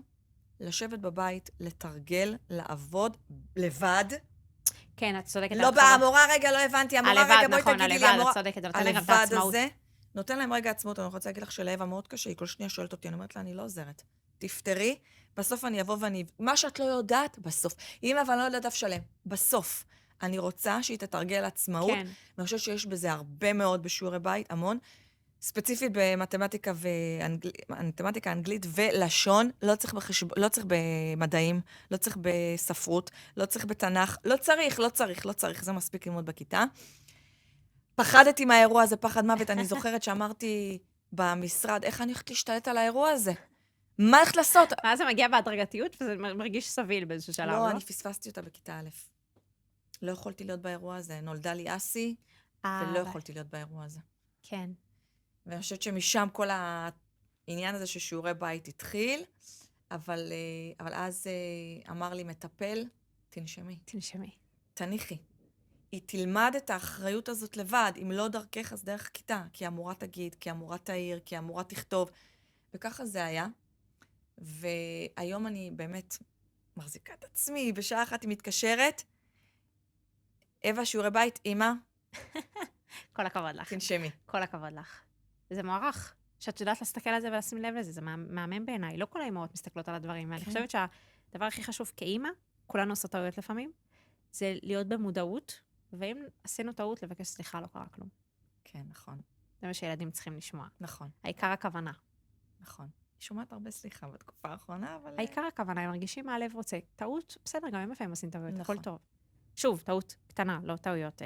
לשבת בבית, לתרגל, לעבוד לבד. כן, את צודקת. לא באה, המורה רגע, לא הבנתי, המורה רגע, בואי תגידי לי, המורה... את צודקת, זה נותן להם את העצמאות. נותן להם רגע עצמאות, אני רוצה להגיד לך שלאווה מאוד קשה, היא כל שניה שואלת אותי, אני אומרת לה, אני לא עוזרת. תפתרי, בסוף אני אבוא ואני... מה שאת לא יודעת, בסוף. אם אבל לא יודעת דף שלם, בסוף. אני רוצה שהיא תתרגל עצמאות, כן. ואני חושבת שיש בזה הרבה מאוד בשיעורי בית, המון. ספציפית במתמטיקה מתמטיקה, אנגלית ולשון, לא צריך במדעים, לא צריך בספרות, לא צריך בתנ"ך, לא צריך, זה מספיק ללמוד בכיתה. פחדתי מהאירוע הזה, פחד מוות, אני זוכרת שאמרתי במשרד, איך אני הולכת להשתלט על האירוע הזה? מה הולכת לעשות? ואז זה מגיע בהדרגתיות, וזה מרגיש סביל באיזשהו שלב, לא? לא, אני פספסתי אותה בכיתה א'. לא יכולתי להיות באירוע הזה. נולדה לי אסי, ולא יכולתי להיות באירוע הזה. כן. ואני חושבת שמשם כל העניין הזה ששיעורי בית התחיל, אבל אז אמר לי מטפל, תנשמי. תניחי. היא תלמד את האחריות הזאת לבד, אם לא דרכך, אז דרך כיתה, כי המורה תגיד, כי המורה תעיר, כי המורה תכתוב. וככה זה היה. והיום אני באמת מחזיקה את עצמי, בשעה אחת היא מתקשרת, אווה, שיעורי בית, אמא. כל הכבוד לך. תנשמי. כל הכבוד לך. זה מוערך. שאת יודעת להסתכל על זה ולשים לב לזה, זה מהמם בעיניי. לא כל האמהות מסתכלות על הדברים. ואני חושבת שהדבר הכי חשוב כאמא, כולנו עושות טעויות לפעמים, זה להיות במודעות, ואם עשינו טעות, לבקש סליחה, לא קרה כלום. כן, נכון. זה מה שילדים צריכים לשמוע. נכון. העיקר הכוונה. נכון. היא שומעת הרבה סליחה בתקופה האחרונה, אבל... העיקר הכוונה, הם מרגישים מה הלב רוצה. טעות, בסדר, גם הם לפעמים עושים טעויות, נכון. הכל טוב. שוב, טעות קטנה, לא טעויות...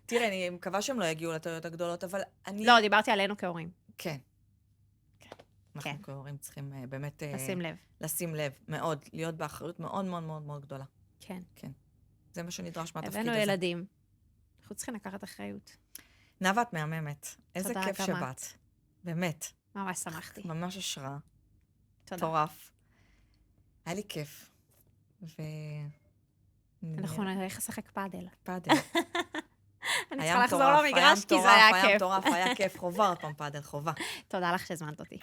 תראה, אני מקווה שהם לא יגיעו לטעויות הגדולות, אבל אני... לא, דיברתי עלינו כהורים. כן. אנחנו כהורים צריכים באמת... לשים לב. לשים לב, מאוד. להיות באחריות מאוד מאוד מאוד מאוד גדולה. כן. כן. זה מה שנדרש מהתפקיד הזה. הבאנו ילדים. אנחנו צריכים לקחת אחריות. נאוה, את מהממת. איזה כיף תודה, גם שבאת. באמת. ממש שמחתי. ממש השראה. תודה. מטורף. היה לי כיף. אנחנו נלך לשחק פאדל. פאדל. אני צריכה לחזור למגרש כי זה היה כיף. היה מטורף, היה כיף. חובה עוד פעם פאדל, חובה. תודה לך שהזמנת אותי.